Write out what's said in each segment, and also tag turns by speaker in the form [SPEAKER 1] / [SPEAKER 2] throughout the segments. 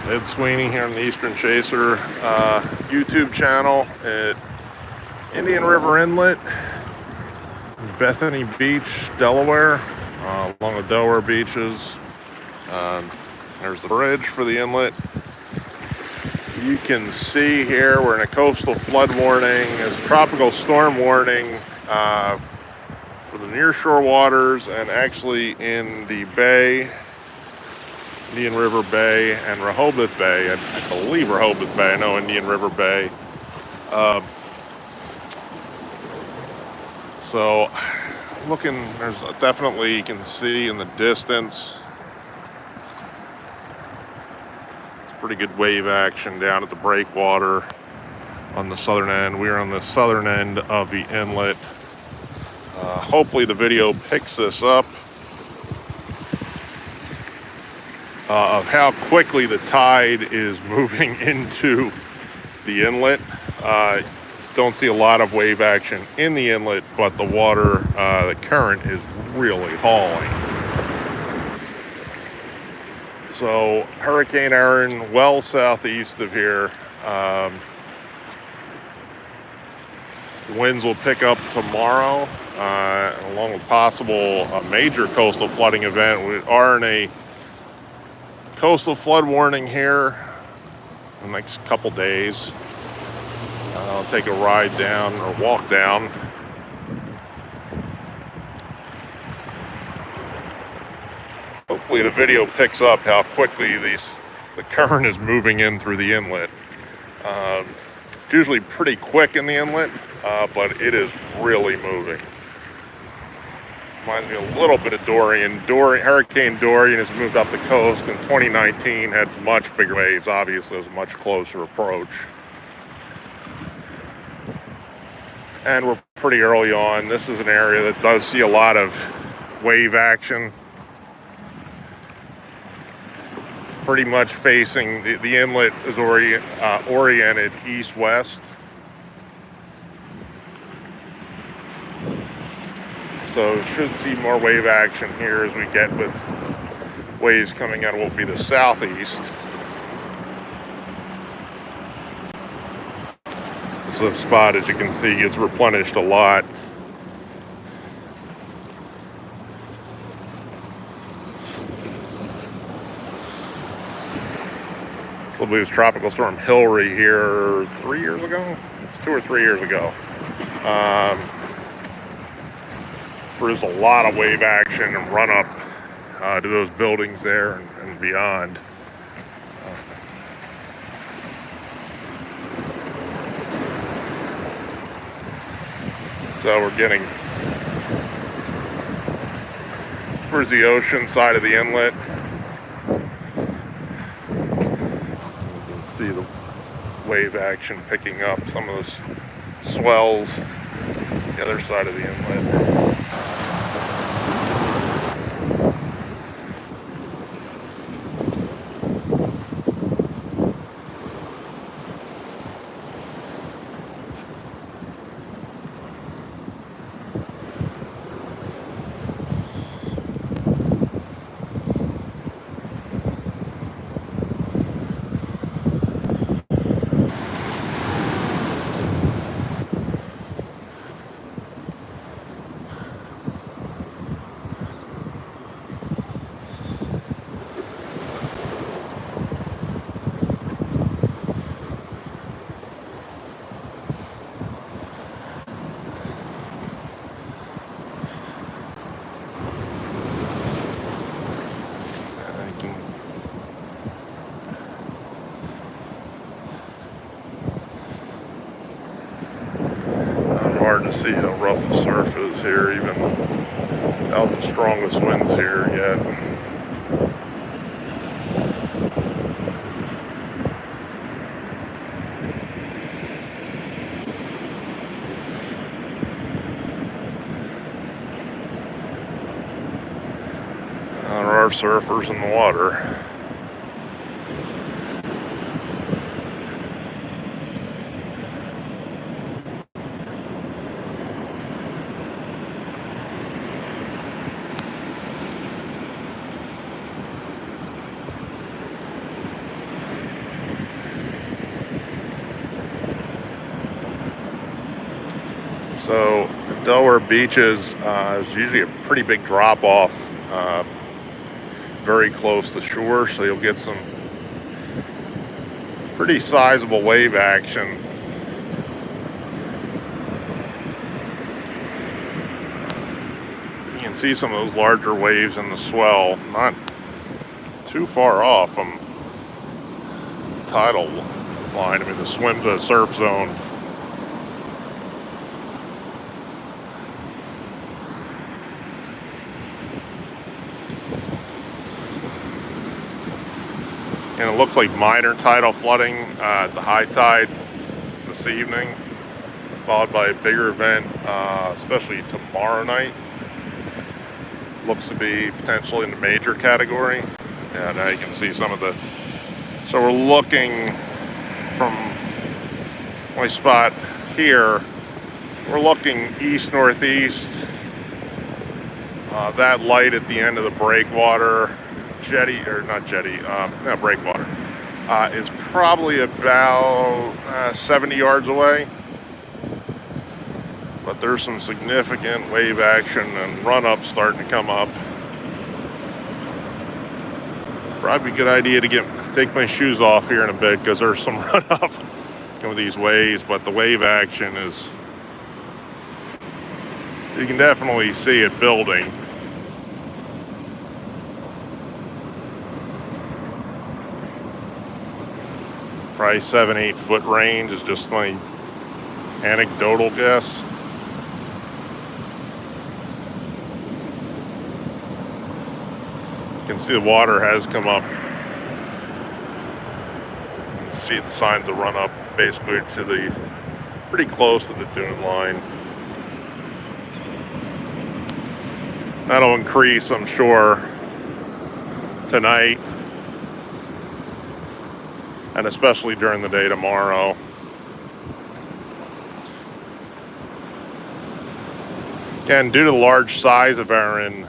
[SPEAKER 1] Ed Sweeney here on the Eastern Chaser YouTube channel at Indian River Inlet, Bethany Beach, Delaware, along the Delaware beaches. There's the bridge for the inlet. You can see here we're in a coastal flood warning, as tropical storm warning for the nearshore waters, and actually in the bay, Indian River Bay and Rehoboth Bay. I believe Rehoboth Bay. I know Indian River Bay. So looking, there's definitely, you can see in the distance, it's pretty good wave action down at the breakwater on the southern end. We're on the southern end of the inlet. Hopefully the video picks this up. Of how quickly the tide is moving into the inlet. Don't see a lot of wave action in the inlet, but the water, the current is really hauling. So Hurricane Erin, well southeast of here. Winds will pick up tomorrow, along with possible major coastal flooding event. We are in a coastal flood warning here the next couple days. I'll take a ride down or walk down. Hopefully the video picks up how quickly the current is moving in through the inlet. It's usually pretty quick in the inlet, but it is really moving. Reminds me a little bit of Dorian. Hurricane Dorian has moved up the coast in 2019, had much bigger waves. Obviously, it was a much closer approach. And we're pretty early on. This is an area that does see a lot of wave action. It's pretty much facing, the inlet is oriented east-west. So should see more wave action here as we get with waves coming out of what will be the southeast. This is a spot, as you can see, gets replenished a lot. This will be this tropical storm Hillary here 3 years ago, 2 or 3 years ago. There's a lot of wave action and run up to those buildings there and beyond. So we're getting towards the ocean side of the inlet. You can see the wave action picking up some of those swells the other side of the inlet. Hard to see how rough the surf is here, even without the strongest winds here yet. There are surfers in the water. So the Delaware beaches is usually a pretty big drop off, very close to shore, so you'll get some pretty sizable wave action. You can see some of those larger waves in the swell, not too far off from the tidal line. I mean, the surf zone. And it looks like minor tidal flooding at the high tide this evening, followed by a bigger event, especially tomorrow night. Looks to be potentially in the major category. Yeah, now you can see some of the... So we're looking from my spot here, we're looking east-northeast. That light at the end of the breakwater, breakwater, is probably about 70 yards away. But there's some significant wave action and run-up starting to come up. Probably a good idea to take my shoes off here in a bit, because there's some run-up with these waves, but the wave action is, you can definitely see it building. Probably 7-8 foot range is just my anecdotal guess. You can see the water has come up. You can see the signs of run up basically to pretty close to the dune line. That'll increase, I'm sure, tonight, and especially during the day tomorrow. Again, due to the large size of Erin,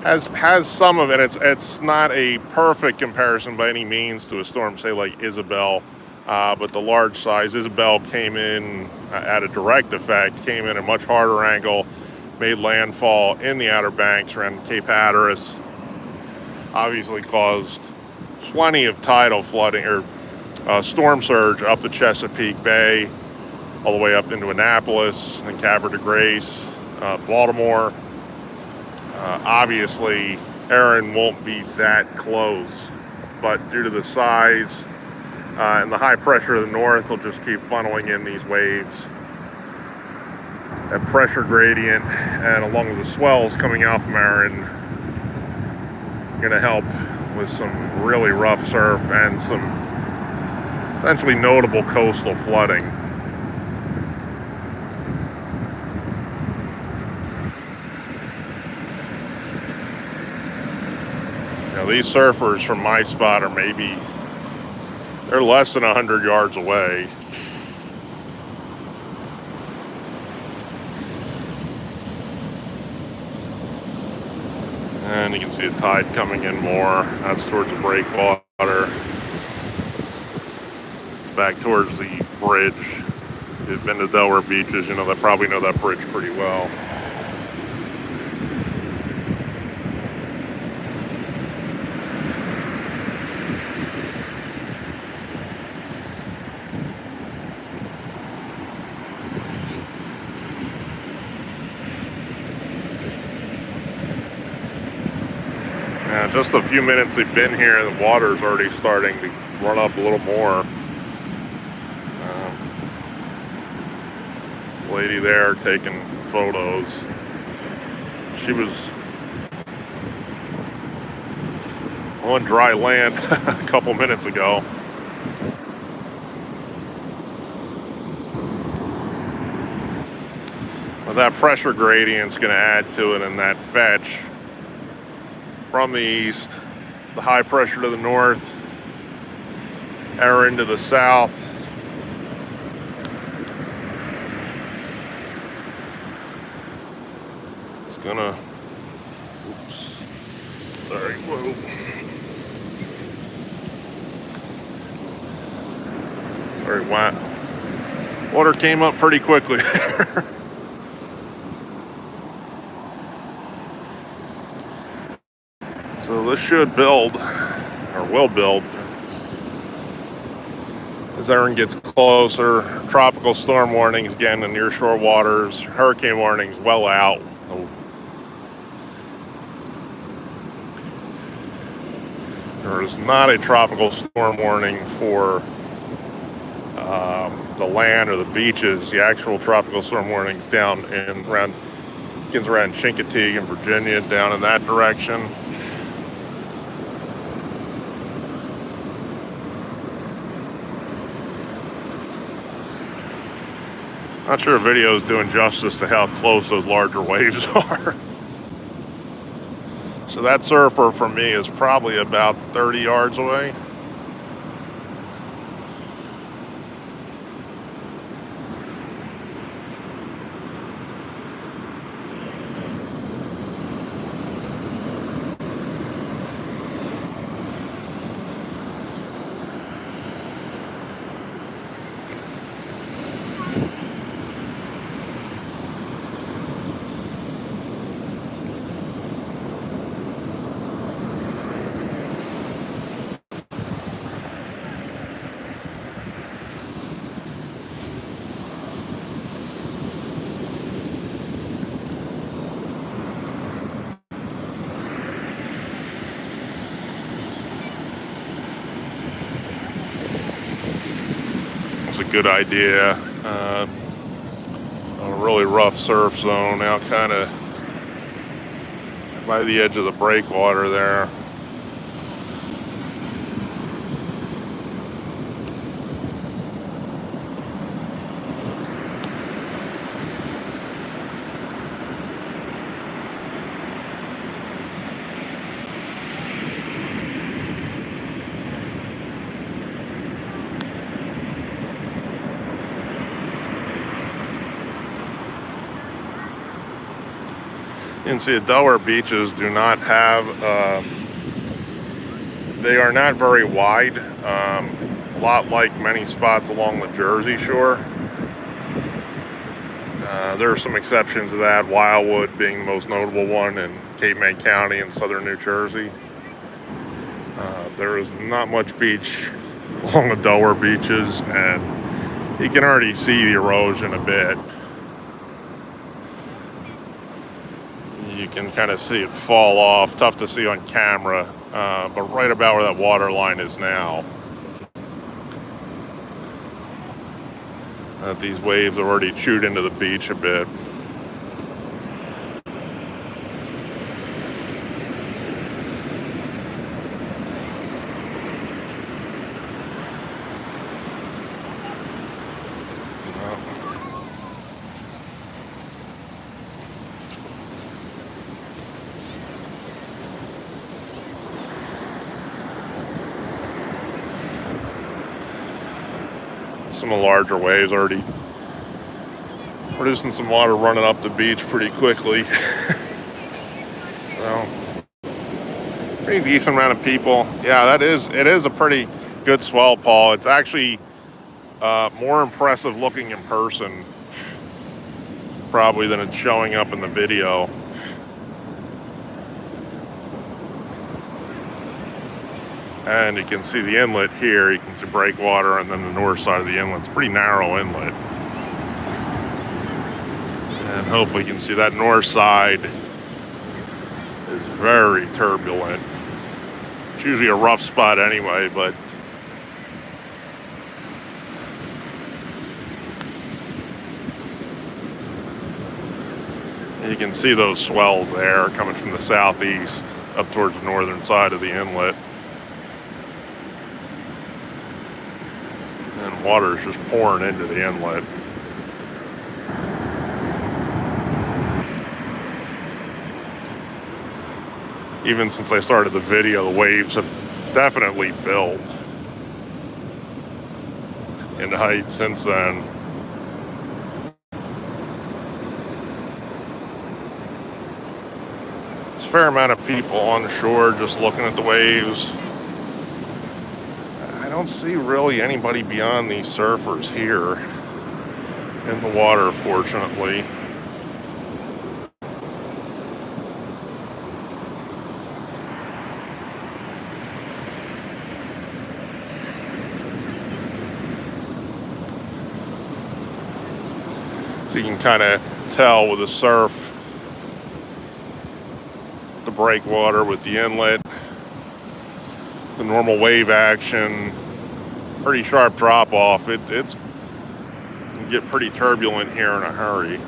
[SPEAKER 1] has some of it. It's not a perfect comparison by any means to a storm, say like Isabel, but the large size. Isabel came in at a direct effect, came in a much harder angle, made landfall in the Outer Banks around Cape Hatteras, obviously caused plenty of tidal flooding or storm surge up the Chesapeake Bay, all the way up into Annapolis and Havre de Grace, Baltimore. Obviously, Erin won't be that close, but due to the size and the high pressure of the north, will just keep funneling in these waves. That pressure gradient, and along with the swells coming out from Erin, going to help with some really rough surf and some essentially notable coastal flooding. Now, these surfers from my spot are they're less than 100 yards away. And you can see the tide coming in more. That's towards the breakwater. It's back towards the bridge. If you've been to Delaware beaches, you know that probably know that bridge pretty well. Just a few minutes they've been here, the water's already starting to run up a little more. This lady there taking photos. She was on dry land a couple minutes ago. But that pressure gradient's going to add to it, and that fetch from the east, the high pressure to the north, Erin to the south. It's gonna, whoa. Very wet. Water came up pretty quickly there. So this should build, or will build, as Erin gets closer. Tropical storm warnings again in nearshore waters. Hurricane warnings well out. There is not a tropical storm warning for the land or the beaches. The actual tropical storm warnings down in around begins around Chincoteague in Virginia, down in that direction. Not sure a video is doing justice to how close those larger waves are. So that surfer from me is probably about 30 yards away. A good idea. A really rough surf zone out kind of by the edge of the breakwater there. You can see the Delaware beaches do not have, they are not very wide, a lot like many spots along the Jersey Shore. There are some exceptions to that, Wildwood being the most notable one in Cape May County in southern New Jersey. There is not much beach along the Delaware beaches, and you can already see the erosion a bit. You can kind of see it fall off, tough to see on camera, but right about where that water line is now. These waves have already chewed into the beach a bit. Some of the larger waves already producing some water running up the beach pretty quickly. Well, pretty decent amount of people. Yeah, it is a pretty good swell, Paul. It's actually more impressive looking in person probably than it's showing up in the video. And you can see the inlet here. You can see breakwater, and then the north side of the inlet. It's a pretty narrow inlet. And hopefully you can see that north side is very turbulent. It's usually a rough spot anyway, but you can see those swells there coming from the southeast up towards the northern side of the inlet. And water is just pouring into the inlet. Even since I started the video, the waves have definitely built in height since then. There's a fair amount of people on the shore just looking at the waves. I don't see really anybody beyond these surfers here. in the water, fortunately. So you can kind of tell with the surf, the breakwater with the inlet, the normal wave action, pretty sharp drop off. It's can get pretty turbulent here in a hurry.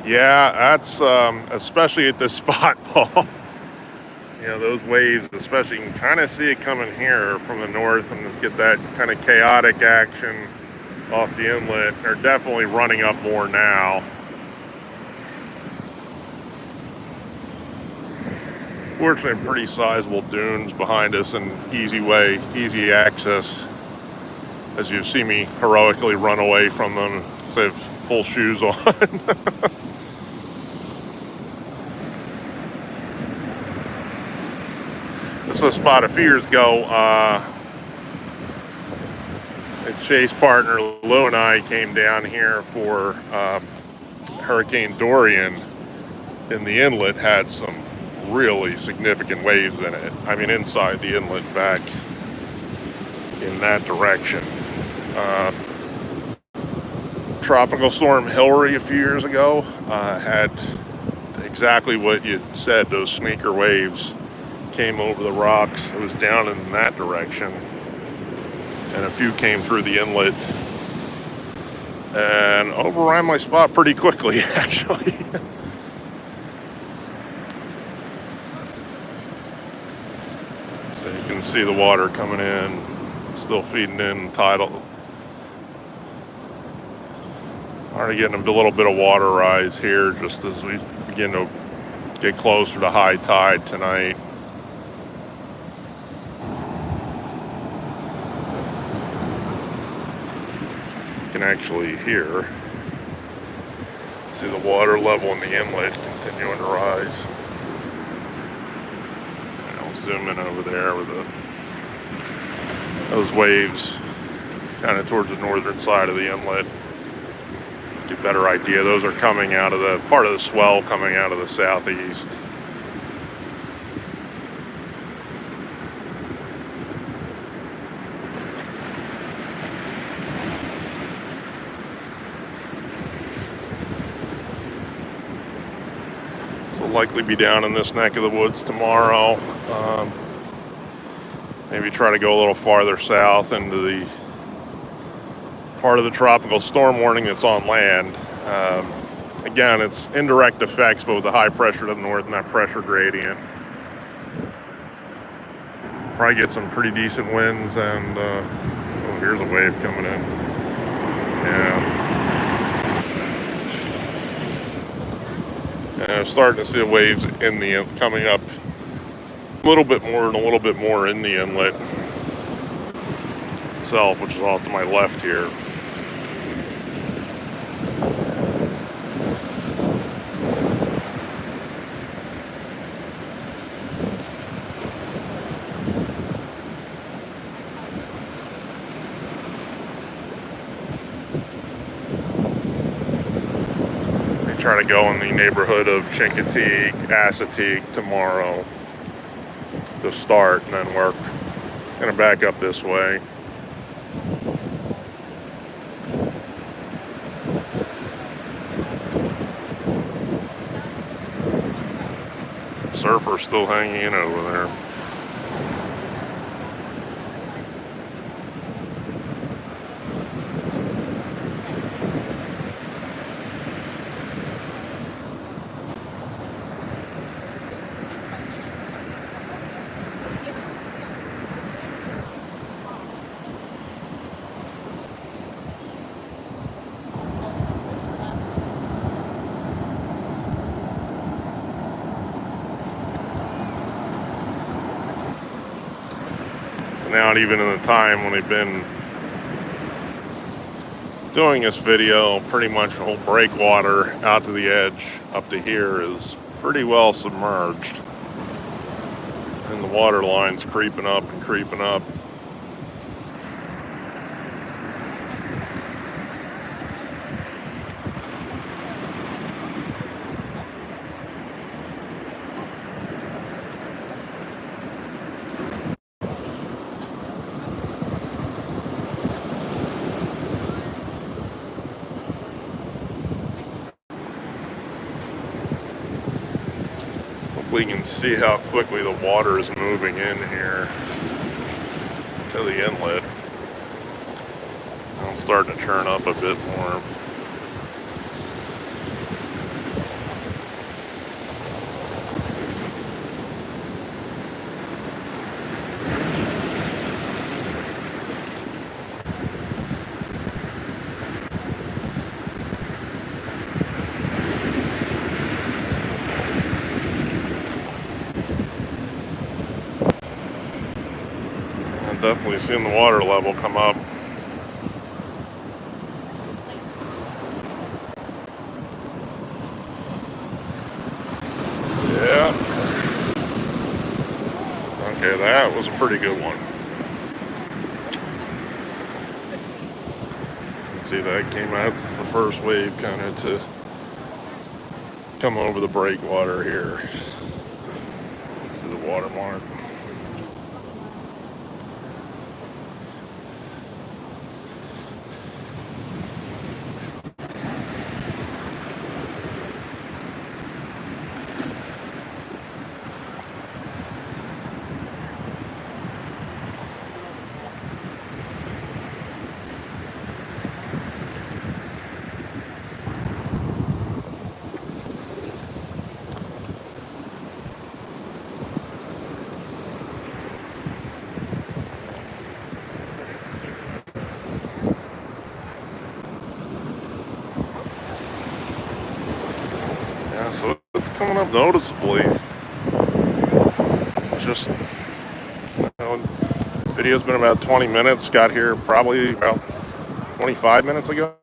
[SPEAKER 1] Yeah, that's especially at this spot, Paul. You know, those waves, especially, you can kind of see it coming here from the north and get that kind of chaotic action off the inlet. They're definitely running up more now. Fortunately, pretty sizable dunes behind us and easy access. As you see me heroically run away from them, because I have full shoes on. This is a spot a few years ago. A chase partner, Lou, and I came down here for Hurricane Dorian, and the inlet had some really significant waves in it. I mean, inside the inlet back in that direction. Tropical Storm Hillary a few years ago had exactly what you said. Those sneaker waves came over the rocks. It was down in that direction, and a few came through the inlet and overran my spot pretty quickly, actually. So you can see the water coming in, still feeding in tidal. Already getting a little bit of water rise here just as we begin to get closer to high tide tonight. You can actually see the water level in the inlet continuing to rise. And I'll zoom in over there with those waves kind of towards the northern side of the inlet. Get a better idea. Those are coming out of the part of the swell coming out of the southeast. So likely be down in this neck of the woods tomorrow. Maybe try to go a little farther south into the part of the tropical storm warning that's on land. Again, it's indirect effects, but with the high pressure to the north and that pressure gradient, probably get some pretty decent winds. And oh, here's a wave coming in. Yeah, I'm starting to see the waves coming up a little bit more and a little bit more in the inlet itself, which is off to my left here. Try to go in the neighborhood of Chincoteague, Assateague tomorrow to start, and then we're going to back up this way. Surfer's still hanging in over there. missing out even in the time when they've been doing this video. Pretty much the whole breakwater out to the edge up to here is pretty well submerged. And the water line's creeping up and creeping up. We can see how quickly the water is moving in here to the inlet. It's starting to churn up a bit more. Definitely seeing the water level come up. Yeah. Okay, that was a pretty good one. You can see that that's the first wave kind of to come over the breakwater here. See the water mark. So it's coming up noticeably. Just, video's been about 20 minutes. Got here probably about 25 minutes ago.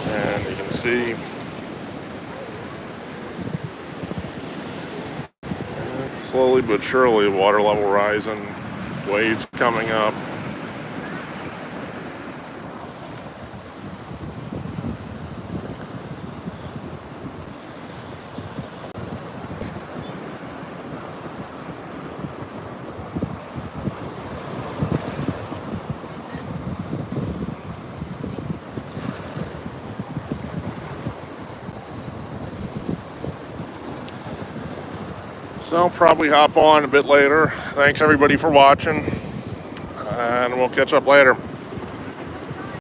[SPEAKER 1] And you can see it's slowly but surely water level rising, waves coming up. So I'll probably hop on a bit later. Thanks everybody for watching, and we'll catch up later.